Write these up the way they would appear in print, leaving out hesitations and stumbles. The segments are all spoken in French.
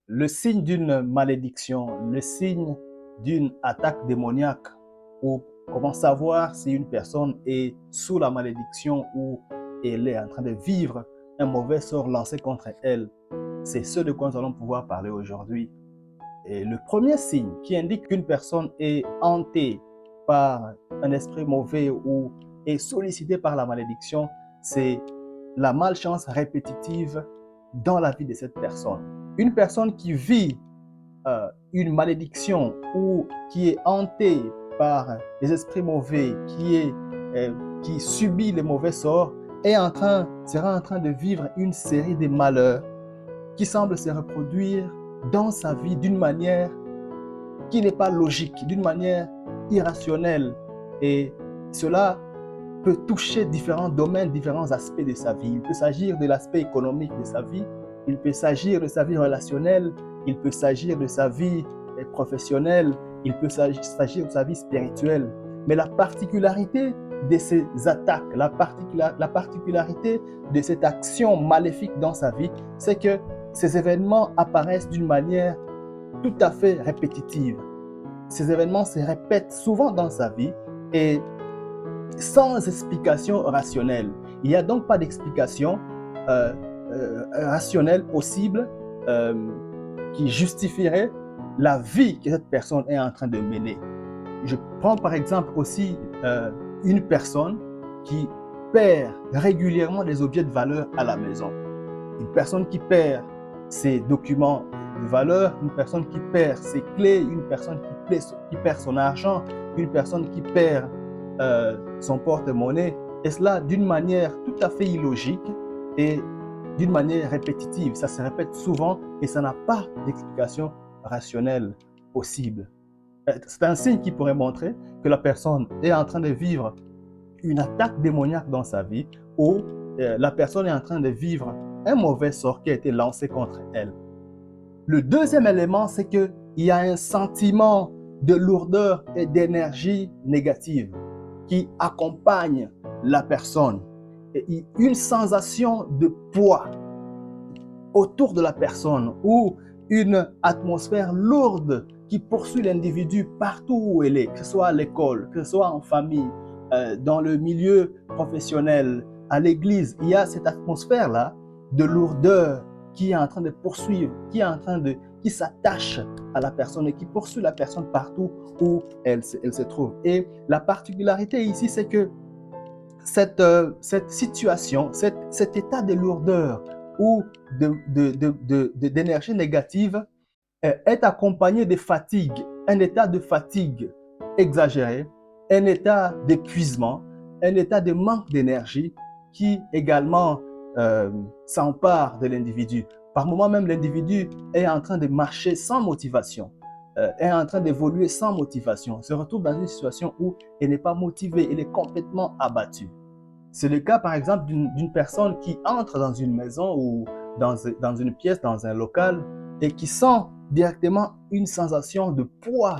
Le signe d'une malédiction, le signe d'une attaque démoniaque, ou comment savoir si une personne est sous la malédiction ou elle est en train de vivre un mauvais sort lancé contre elle. C'est ce de quoi nous allons pouvoir parler aujourd'hui. Et le premier signe qui indique qu'une personne est hantée par un esprit mauvais ou est sollicitée par la malédiction, c'est la malchance répétitive dans la vie de cette personne. Une personne qui vit une malédiction ou qui est hantée par les esprits mauvais, qui subit les mauvais sorts, sera en train de vivre une série de malheurs qui semblent se reproduire dans sa vie d'une manière qui n'est pas logique, d'une manière irrationnelle. Et cela peut toucher différents domaines, différents aspects de sa vie. Il peut s'agir de l'aspect économique de sa vie, il peut s'agir de sa vie relationnelle, il peut s'agir de sa vie professionnelle, il peut s'agir de sa vie spirituelle. Mais la particularité de ces attaques, la particularité de cette action maléfique dans sa vie, c'est que ces événements apparaissent d'une manière tout à fait répétitive. Ces événements se répètent souvent dans sa vie et sans explication rationnelle. Il n'y a donc pas d'explication rationnelle possible qui justifierait la vie que cette personne est en train de mener. Je prends par exemple aussi une personne qui perd régulièrement des objets de valeur à la maison. Une personne qui perd ses documents de valeur, une personne qui perd ses clés, une personne qui perd son argent, une personne qui perd son porte-monnaie, et cela d'une manière tout à fait illogique et d'une manière répétitive. Ça se répète souvent et ça n'a pas d'explication rationnelle possible. C'est un signe qui pourrait montrer que la personne est en train de vivre une attaque démoniaque dans sa vie ou la personne est en train de vivre un mauvais sort qui a été lancé contre elle. Le deuxième élément, c'est qu'il y a un sentiment de lourdeur et d'énergie négative qui accompagne la personne. Et une sensation de poids autour de la personne ou une atmosphère lourde qui poursuit l'individu partout où elle est, que ce soit à l'école, que ce soit en famille, dans le milieu professionnel, à l'église. Il y a cette atmosphère-là de lourdeur qui est en train de poursuivre, qui s'attache à la personne et qui poursuit la personne partout où elle se trouve. Et la particularité ici, c'est que cette situation, cet état de lourdeur ou d'énergie négative est accompagné de fatigue, un état de fatigue exagéré, un état d'épuisement, un état de manque d'énergie qui également s'empare de l'individu. Par moments même, l'individu est en train de marcher sans motivation, est en train d'évoluer sans motivation, se retrouve dans une situation où il n'est pas motivé, il est complètement abattu. C'est le cas, par exemple, d'une personne qui entre dans une maison ou dans une pièce, dans un local, et qui sent directement une sensation de poids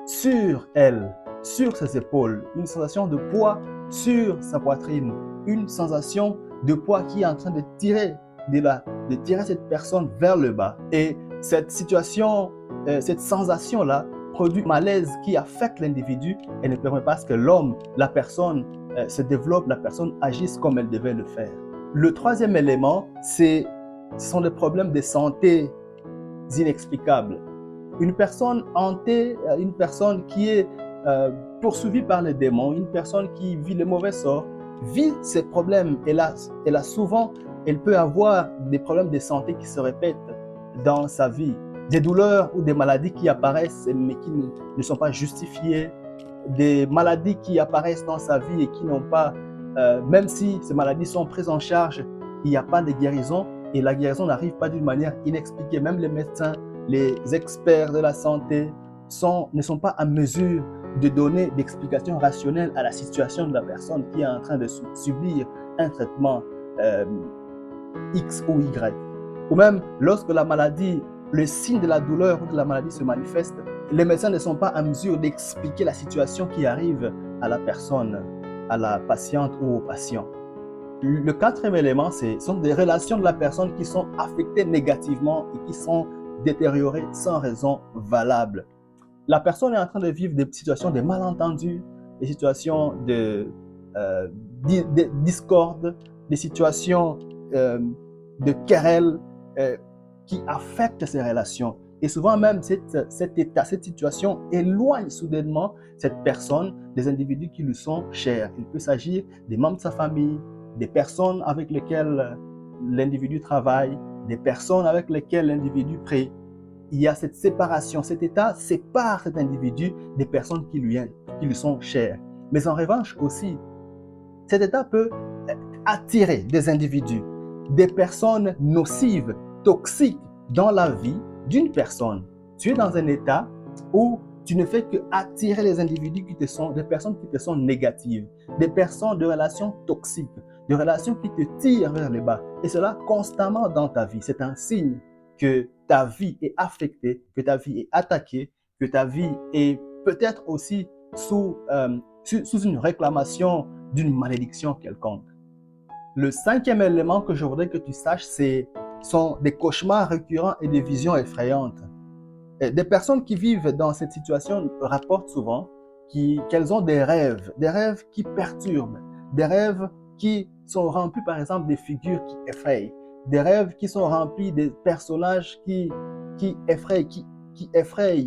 sur elle, sur ses épaules, une sensation de poids sur sa poitrine, une sensation de poids qui est en train de tirer cette personne vers le bas. Et cette situation, cette sensation-là produit un malaise qui affecte l'individu et ne permet pas que l'homme, la personne, se développe, la personne agisse comme elle devait le faire. Le troisième élément, ce sont des problèmes de santé inexplicables. Une personne hantée, une personne qui est poursuivie par les démons, une personne qui vit le mauvais sort, vit ces problèmes. Elle peut avoir des problèmes de santé qui se répètent dans sa vie. Des douleurs ou des maladies qui apparaissent mais qui ne sont pas justifiées, des maladies qui apparaissent dans sa vie et qui n'ont pas, même si ces maladies sont prises en charge, il n'y a pas de guérison et la guérison n'arrive pas d'une manière inexpliquée. Même les médecins, les experts de la santé ne sont pas en mesure de donner d'explications rationnelles à la situation de la personne qui est en train de subir un traitement X ou Y. Ou même lorsque la maladie, le signe de la douleur ou de la maladie se manifeste, les médecins ne sont pas en mesure d'expliquer la situation qui arrive à la personne, à la patiente ou au patient. Le quatrième élément, ce sont des relations de la personne qui sont affectées négativement et qui sont détériorer sans raison valable. La personne est en train de vivre des situations de malentendus, des situations euh, de discorde, des situations de querelles qui affectent ces relations. Et souvent même, cet état, cette situation éloigne soudainement cette personne des individus qui lui sont chers. Il peut s'agir des membres de sa famille, des personnes avec lesquelles l'individu travaille, des personnes avec lesquelles l'individu prie. Il y a cette séparation, cet état sépare cet individu des personnes qui lui sont chères. Mais en revanche aussi, cet état peut attirer des individus, des personnes nocives, toxiques dans la vie d'une personne. Tu es dans un état où tu ne fais que attirer les individus qui te sont, des personnes qui te sont négatives, des personnes de relations toxiques, de relations qui te tirent vers le bas. Et cela constamment dans ta vie. C'est un signe que ta vie est affectée, que ta vie est attaquée, que ta vie est peut-être aussi sous une réclamation d'une malédiction quelconque. Le cinquième élément que je voudrais que tu saches, sont des cauchemars récurrents et des visions effrayantes. Et des personnes qui vivent dans cette situation rapportent souvent qu'elles ont des rêves qui perturbent, des rêves qui sont remplis par exemple des figures qui effrayent, des rêves qui sont remplis des personnages qui effrayent,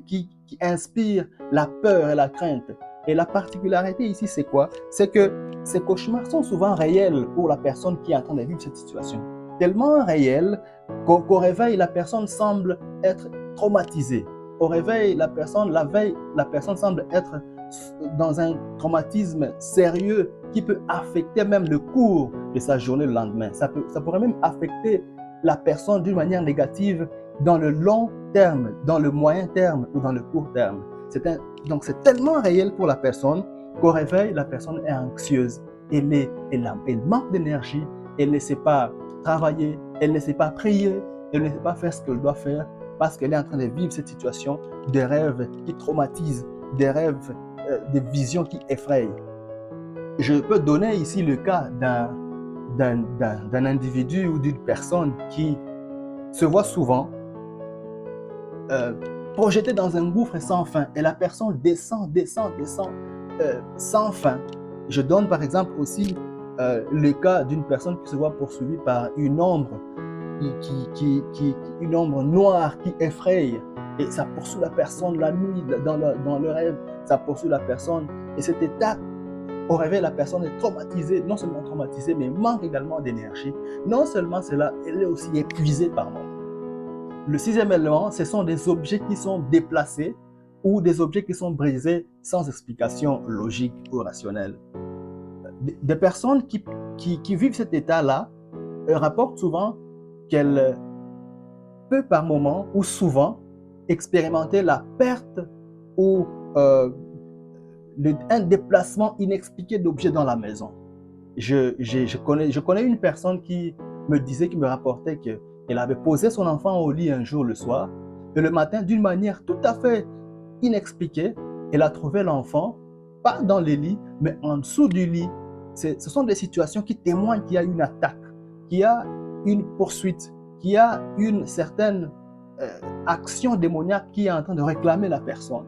qui inspirent la peur et la crainte. Et la particularité ici, c'est quoi? C'est que ces cauchemars sont souvent réels pour la personne qui est en train de vivre cette situation. Tellement réels qu'au réveil, la personne semble être traumatisée. Au réveil, la veille, la personne semble être dans un traumatisme sérieux qui peut affecter même le cours de sa journée le lendemain. Ça pourrait même affecter la personne d'une manière négative dans le long terme, dans le moyen terme ou dans le court terme. Donc c'est tellement réel pour la personne qu'au réveil, la personne est anxieuse. Elle manque d'énergie, elle ne sait pas travailler, elle ne sait pas prier, elle ne sait pas faire ce qu'elle doit faire parce qu'elle est en train de vivre cette situation de rêves qui traumatisent, des rêves, des visions qui effrayent. Je peux donner ici le cas d'un individu ou d'une personne qui se voit souvent projeté dans un gouffre sans fin et la personne descend sans fin. Je donne par exemple aussi le cas d'une personne qui se voit poursuivie par une ombre, une ombre noire qui effraie et ça poursuit la personne la nuit dans le rêve, ça poursuit la personne et cet état au réveil, la personne est traumatisée, non seulement traumatisée, mais manque également d'énergie. Non seulement cela, elle est aussi épuisée par moment. Le sixième élément, ce sont des objets qui sont déplacés ou des objets qui sont brisés sans explication logique ou rationnelle. Des personnes qui vivent cet état-là rapportent souvent qu'elles peuvent par moment ou souvent expérimenter la perte ou un déplacement inexpliqué d'objets dans la maison. Je connais une personne qui me rapportait qu'elle avait posé son enfant au lit un jour le soir, et le matin, d'une manière tout à fait inexpliquée, elle a trouvé l'enfant, pas dans le lit, mais en dessous du lit. Ce sont des situations qui témoignent qu'il y a une attaque, qu'il y a une poursuite, qu'il y a une certaine action démoniaque qui est en train de réclamer la personne.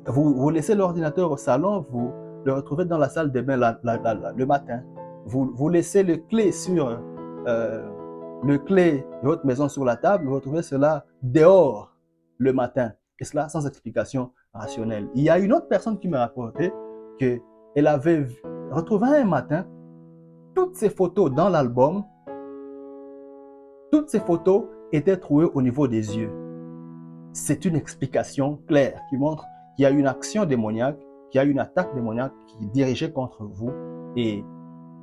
Vous laissez l'ordinateur au salon, vous le retrouvez dans la salle de bain le matin. Vous laissez le clé de votre maison sur la table, vous retrouvez cela dehors le matin. Et cela sans explication rationnelle. Il y a une autre personne qui me rapportait qu'elle avait retrouvé un matin toutes ses photos dans l'album. Toutes ces photos étaient trouvées au niveau des yeux. C'est une explication claire qui montre qu'il y a une action démoniaque, qu'il y a une attaque démoniaque qui est dirigée contre vous et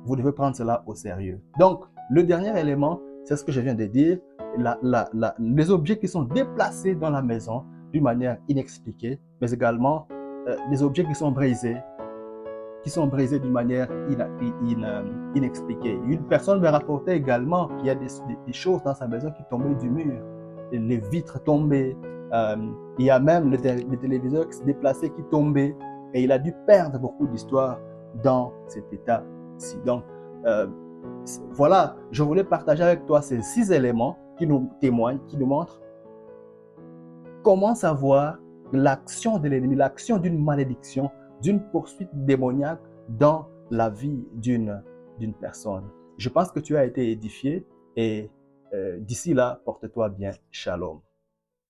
vous devez prendre cela au sérieux. Donc, le dernier élément, c'est ce que je viens de dire, les objets qui sont déplacés dans la maison d'une manière inexpliquée, mais également les objets qui sont brisés d'une manière inexpliquée. Une personne me rapportait également qu'il y a des choses dans sa maison qui tombaient du mur, les vitres tombaient, il y a même le téléviseur qui se déplaçait, qui tombait, et il a dû perdre beaucoup d'histoires dans cet état-ci. Donc, voilà, je voulais partager avec toi ces 6 éléments qui nous témoignent, qui nous montrent commences à voir l'action de l'ennemi, l'action d'une malédiction, d'une poursuite démoniaque dans la vie d'une personne. Je pense que tu as été édifié et d'ici là, porte-toi bien. Shalom.